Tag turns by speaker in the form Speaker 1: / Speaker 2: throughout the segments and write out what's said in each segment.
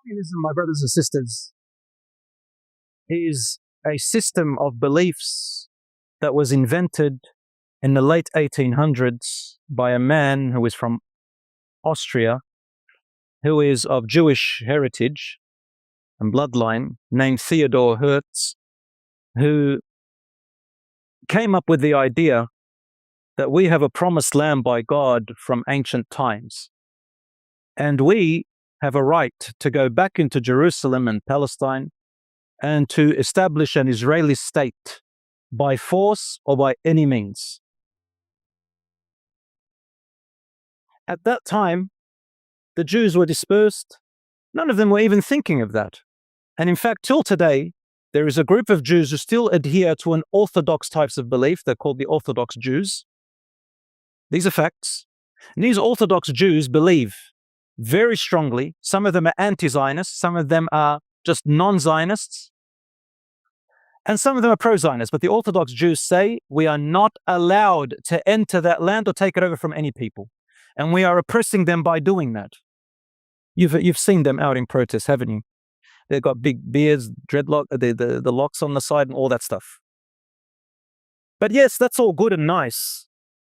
Speaker 1: Zionism, my brothers and sisters, is a system of beliefs that was invented in the late 1800s by a man who is from Austria, who is of Jewish heritage and bloodline, named Theodor Hertz, who came up with the idea that we have a promised land by God from ancient times, and we have a right to go back into Jerusalem and Palestine and to establish an Israeli state by force or by any means. At that time, the Jews were dispersed. None of them were even thinking of that. And in fact, till today, there is a group of Jews who still adhere to an orthodox types of belief. They're called the Orthodox Jews. These are facts. And these Orthodox Jews believe very strongly. Some of them are anti-Zionists, some of them are just non-Zionists, and some of them are pro-Zionists. But the Orthodox Jews say we are not allowed to enter that land or take it over from any people. And we are oppressing them by doing that. You've seen them out in protest, haven't you? They've got big beards, dreadlock, the locks on the side and all that stuff. But yes, that's all good and nice.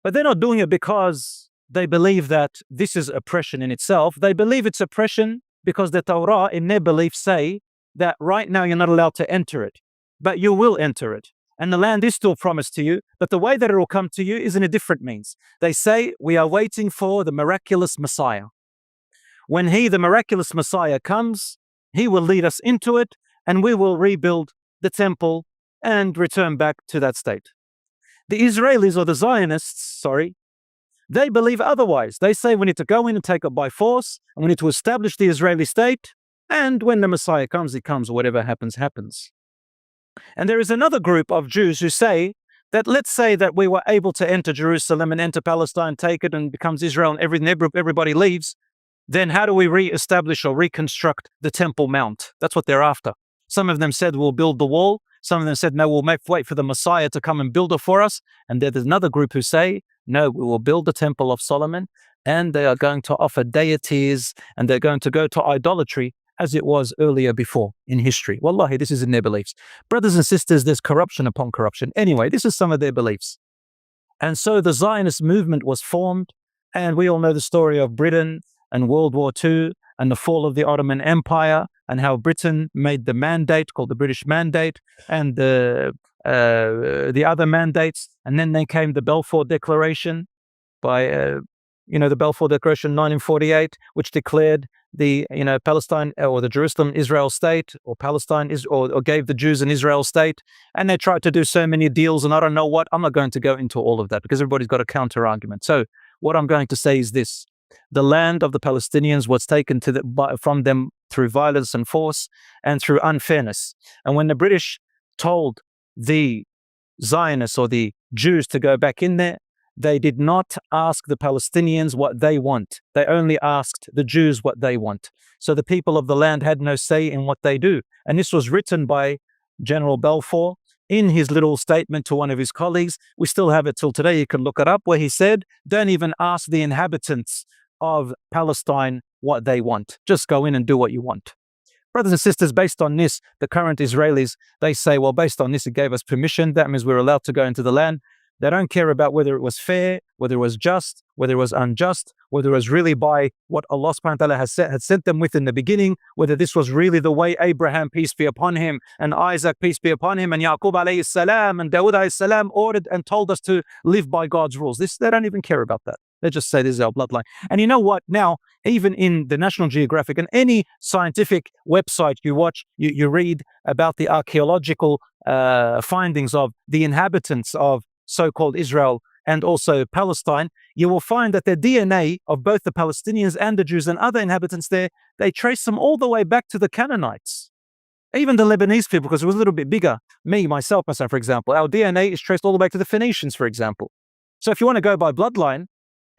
Speaker 1: But they're not doing it because they believe that this is oppression in itself. They believe it's oppression because the Torah in their belief say that right now you're not allowed to enter it, but you will enter it. And the land is still promised to you, but the way that it will come to you is in a different means. They say we are waiting for the miraculous Messiah. When the miraculous Messiah comes, he will lead us into it and we will rebuild the temple and return back to that state. The Israelis, or the Zionists, they believe otherwise. They say we need to go in and take it by force, and we need to establish the Israeli state, and when the Messiah comes, he comes, whatever happens, happens. And there is another group of Jews who say that, let's say that we were able to enter Jerusalem and enter Palestine, take it, and becomes Israel, and everybody leaves, then how do we re-establish or reconstruct the Temple Mount? That's what they're after. Some of them said we'll build the wall. Some of them said, no, we'll wait for the Messiah to come and build it for us. And there's another group who say, no, we will build the Temple of Solomon, and they are going to offer deities, and they're going to go to idolatry as it was earlier before in history. Wallahi, this is in their beliefs. Brothers and sisters, there's corruption upon corruption. Anyway, this is some of their beliefs. And so the Zionist movement was formed, and we all know the story of Britain and World War II and the fall of the Ottoman Empire, and how Britain made the mandate called the British Mandate, and the other mandates, and then they came the Balfour Declaration by the Balfour Declaration 1948, which declared the Palestine or the Jerusalem Israel state, or Palestine or gave the Jews an Israel state, and they tried to do so many deals and I don't know what. I'm not going to go into all of that because everybody's got a counter argument. So what I'm going to say is this: the land of the Palestinians was taken from them through violence and force and through unfairness. And when the British told the Zionists or the Jews to go back in there, they did not ask the Palestinians what they want. They only asked the Jews what they want. So the people of the land had no say in what they do. And this was written by General Balfour in his little statement to one of his colleagues. We still have it till today. You can look it up, where he said, don't even ask the inhabitants of Palestine what they want. Just go in and do what you want. Brothers and sisters, based on this, the current Israelis, they say, well, based on this, it gave us permission. That means we're allowed to go into the land. They don't care about whether it was fair, whether it was just, whether it was unjust, whether it was really by what Allah subhanahu wa ta'ala had sent them with in the beginning, whether this was really the way Abraham, peace be upon him, and Isaac, peace be upon him, and Yaqub alayhi salam, and Dawood alayhi salam ordered and told us to live by God's rules. They don't even care about that. They just say this is our bloodline. And you know what? Now, even in the National Geographic and any scientific website you watch, you read about the archaeological findings of the inhabitants of so-called Israel and also Palestine, you will find that the DNA of both the Palestinians and the Jews and other inhabitants there, they trace them all the way back to the Canaanites. Even the Lebanese people, because it was a little bit bigger. Myself, for example, our DNA is traced all the way back to the Phoenicians, for example. So if you want to go by bloodline,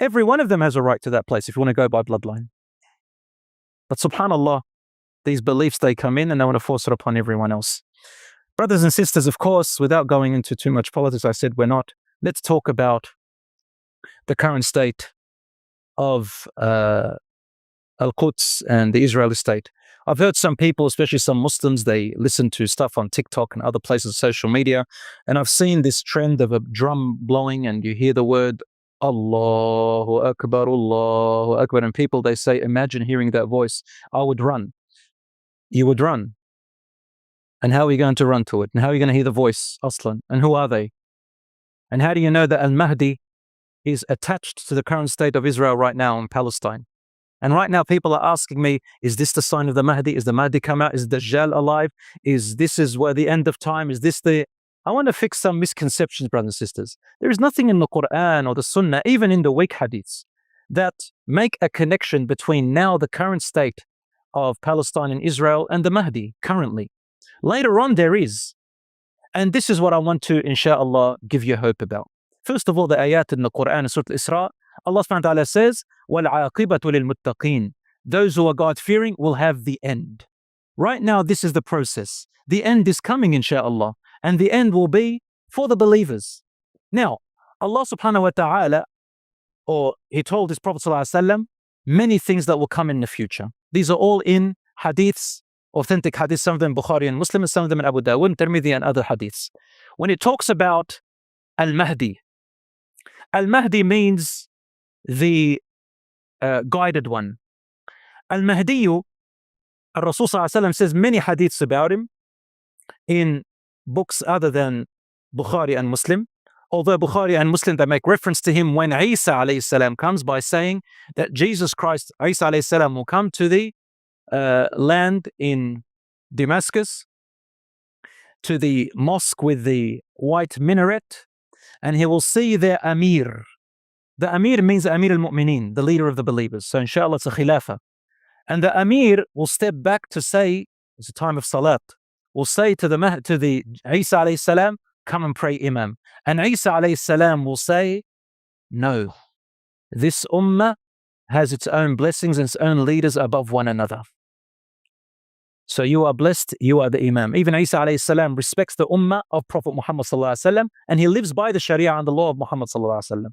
Speaker 1: every one of them has a right to that place if you want to go by bloodline. But subhanAllah, these beliefs, they come in and they want to force it upon everyone else. Brothers and sisters, of course, without going into too much politics, I said we're not. Let's talk about the current state of Al-Quds and the Israeli state. I've heard some people, especially some Muslims, they listen to stuff on TikTok and other places, social media, and I've seen this trend of a drum blowing and you hear the word Allahu Akbar, and people, they say, imagine hearing that voice. I would run. You would run. And how are you going to run to it? And how are you going to hear the voice, Aslan? And who are they? And how do you know that Al-Mahdi is attached to the current state of Israel right now in Palestine? And right now people are asking me, is this the sign of the Mahdi? Is the Mahdi come out? Is Dajjal alive? Is where the end of time? Is this the... I want to fix some misconceptions, brothers and sisters. There is nothing in the Quran or the Sunnah, even in the weak hadiths, that make a connection between now the current state of Palestine and Israel and the Mahdi currently. Later on there is. And this is what I want to, inshallah, give you hope about. First of all, the ayat in the Quran, Surah Al-Isra, Allah subhanahu wa ta'ala says, وَالْعَاقِبَةُ لِلْمُتَّقِينَ. Those who are God-fearing will have the end. Right now, this is the process. The end is coming, inshallah, and the end will be for the believers. Now, Allah subhanahu wa ta'ala, or He told His Prophet sallallahu alaihi wasallam, many things that will come in the future. These are all in hadiths, authentic hadiths, some of them Bukhari and Muslim, and some of them in Abu Dawud, Tirmidhi, and other hadiths. When it talks about Al-Mahdi means the guided one. Al-Mahdi, Al-Rasul sallallahu alaihi wasallam says many hadiths about him in books other than Bukhari and Muslim. Although Bukhari and Muslim, they make reference to him when Isa alayhi salam comes by saying that Jesus Christ, Isa alayhi salam, will come to the land in Damascus, to the mosque with the white minaret, and he will see their Amir. The Amir means Amir al-Mu'mineen, the leader of the believers. So inshallah it's a khilafah. And the Amir will step back to say, it's a time of salat, will say to the Isa alayhi salam, come and pray Imam. And Isa alayhi salam will say, no, this ummah has its own blessings and its own leaders above one another. So you are blessed, you are the Imam. Even Isa alayhi salam respects the ummah of Prophet Muhammad sallallahu alaihi wasallam, and he lives by the Sharia and the law of Muhammad sallallahu alaihi wasallam.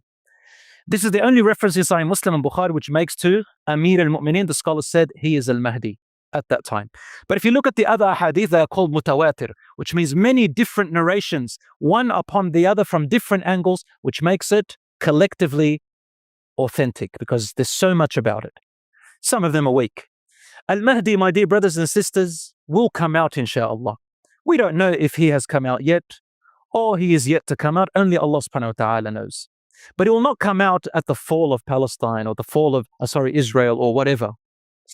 Speaker 1: This is the only reference in Sahih Muslim and Bukhari which makes to Amir al-Mu'mineen. The scholars said he is al-Mahdi at that time. But if you look at the other hadith, they are called mutawatir, which means many different narrations, one upon the other from different angles, which makes it collectively authentic because there's so much about it. Some of them are weak. Al-Mahdi, my dear brothers and sisters, will come out, inshallah. We don't know if he has come out yet or he is yet to come out. Only Allah subhanahu wa ta'ala knows. But it will not come out at the fall of Palestine or the fall of, Israel or whatever.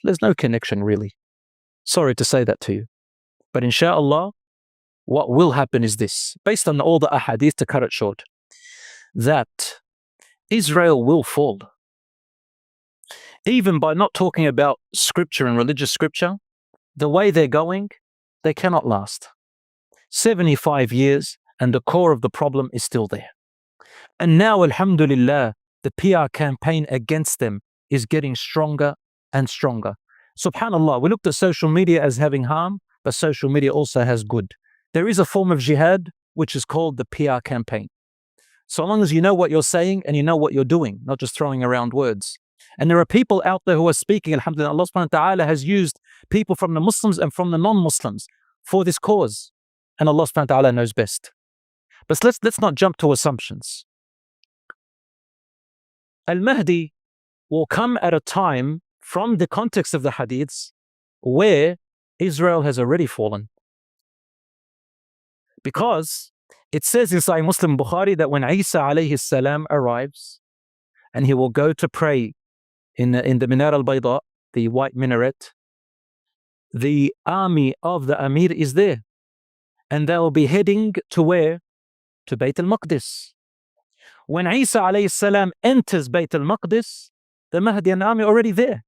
Speaker 1: There's no connection really. Sorry to say that to you. But inshallah, what will happen is this, based on all the ahadith, to cut it short, that Israel will fall. Even by not talking about scripture and religious scripture, the way they're going, they cannot last. 75 years and the core of the problem is still there. And now, alhamdulillah, the PR campaign against them is getting stronger and stronger. Subhanallah, we looked at social media as having harm, but social media also has good. There is a form of jihad which is called the PR campaign. So long as you know what you're saying and you know what you're doing, not just throwing around words. And there are people out there who are speaking, alhamdulillah, Allah subhanahu wa ta'ala has used people from the Muslims and from the non-Muslims for this cause. And Allah subhanahu wa ta'ala knows best. But let's not jump to assumptions. Al-Mahdi will come at a time from the context of the hadiths where Israel has already fallen. Because it says in Sahih Muslim Bukhari that when Isa alayhi salam arrives and he will go to pray in the Minar al-Bayda, the white minaret, the army of the Amir is there. And they will be heading to where? To Bayt al-Maqdis. When Isa alayhi salam enters Bayt al-Maqdis, the Mahdi and army are already there.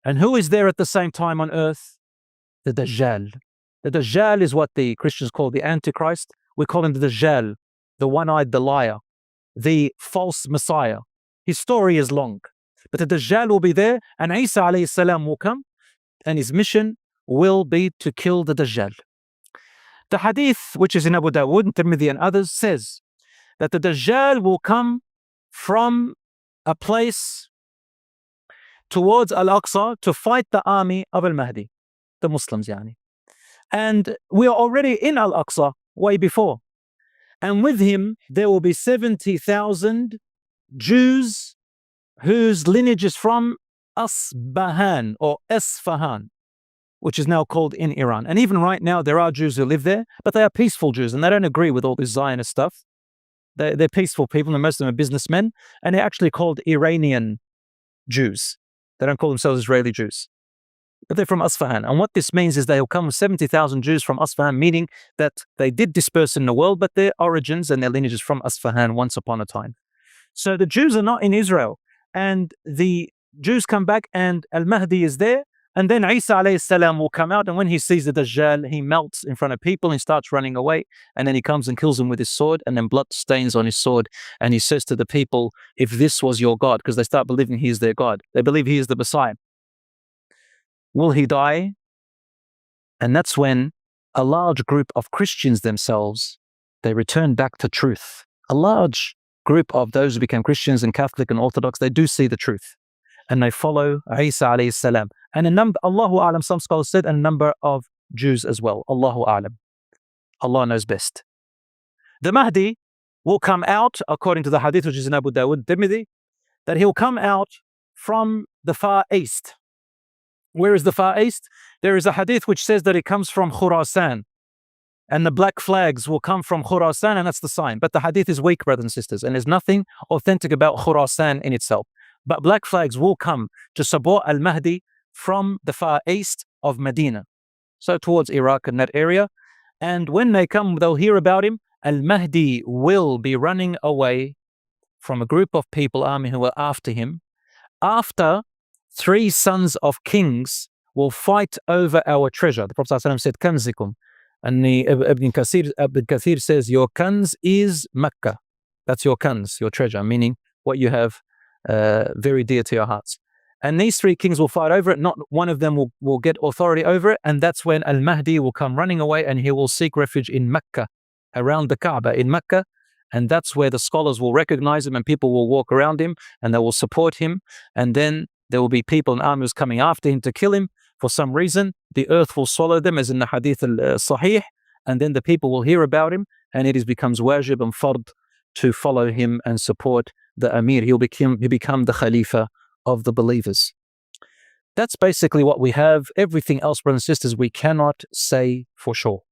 Speaker 1: And who is there at the same time on earth? The Dajjal. The Dajjal is what the Christians call the Antichrist. We call him the Dajjal, the one-eyed, the liar, the false Messiah. His story is long. But the Dajjal will be there, and Isa alayhi salam will come, and his mission will be to kill the Dajjal. The hadith, which is in Abu Dawud, Tirmidhi, and others, says that the Dajjal will come from a place towards Al-Aqsa to fight the army of Al-Mahdi. the Muslims, yani. And we are already in Al-Aqsa way before. And with him, there will be 70,000 Jews whose lineage is from Asbahan or Esfahan, which is now called in Iran. And even right now, there are Jews who live there, but they are peaceful Jews, and they don't agree with all this Zionist stuff. They're peaceful people, and most of them are businessmen, and they're actually called Iranian Jews. They don't call themselves Israeli Jews, but they're from Asfahan. And what this means is they'll come with 70,000 Jews from Asfahan, meaning that they did disperse in the world, but their origins and their lineage is from Asfahan once upon a time. So the Jews are not in Israel, and the Jews come back, and Al-Mahdi is there, and then Isa alayhi salam will come out, and when he sees the Dajjal, he melts in front of people and he starts running away, and then he comes and kills him with his sword, and then blood stains on his sword, and he says to the people, if this was your God, because they start believing he is their God, they believe he is the Messiah, will he die? And that's when a large group of Christians themselves, they return back to truth. A large group of those who became Christians and Catholic and Orthodox, they do see the truth, and they follow Isa alayhi salam. And a number, Allahu A'lam, some scholars said, a number of Jews as well. Allahu A'lam. Allah knows best. The Mahdi will come out, according to the hadith which is in Abu Dawud, Tirmidhi, that he'll come out from the Far East. Where is the Far East? There is a hadith which says that it comes from Khurasan, and the black flags will come from Khurasan, and that's the sign. But the hadith is weak, brothers and sisters, and there's nothing authentic about Khurasan in itself. But black flags will come to support Al-Mahdi from the Far East of Medina, so towards Iraq and that area. And when they come, they'll hear about him. Al-Mahdi will be running away from a group of people, army, who are after him, after 3 sons of kings will fight over our treasure. The Prophet ﷺ said, Kanzikum. And Ibn Kathir says, your kanz is Mecca. That's your kanz, your treasure, meaning what you have very dear to your hearts. And these 3 kings will fight over it. Not one of them will get authority over it. And that's when Al-Mahdi will come running away, and he will seek refuge in Mecca, around the Kaaba in Mecca. And that's where the scholars will recognize him, and people will walk around him, and they will support him. And then there will be people and armies coming after him to kill him. For some reason, the earth will swallow them, as in the Hadith al-Sahih. And then the people will hear about him, and it becomes wajib and fard to follow him and support the Amir. He'll become the Khalifa of the believers. That's basically what we have. Everything else, brothers and sisters, we cannot say for sure.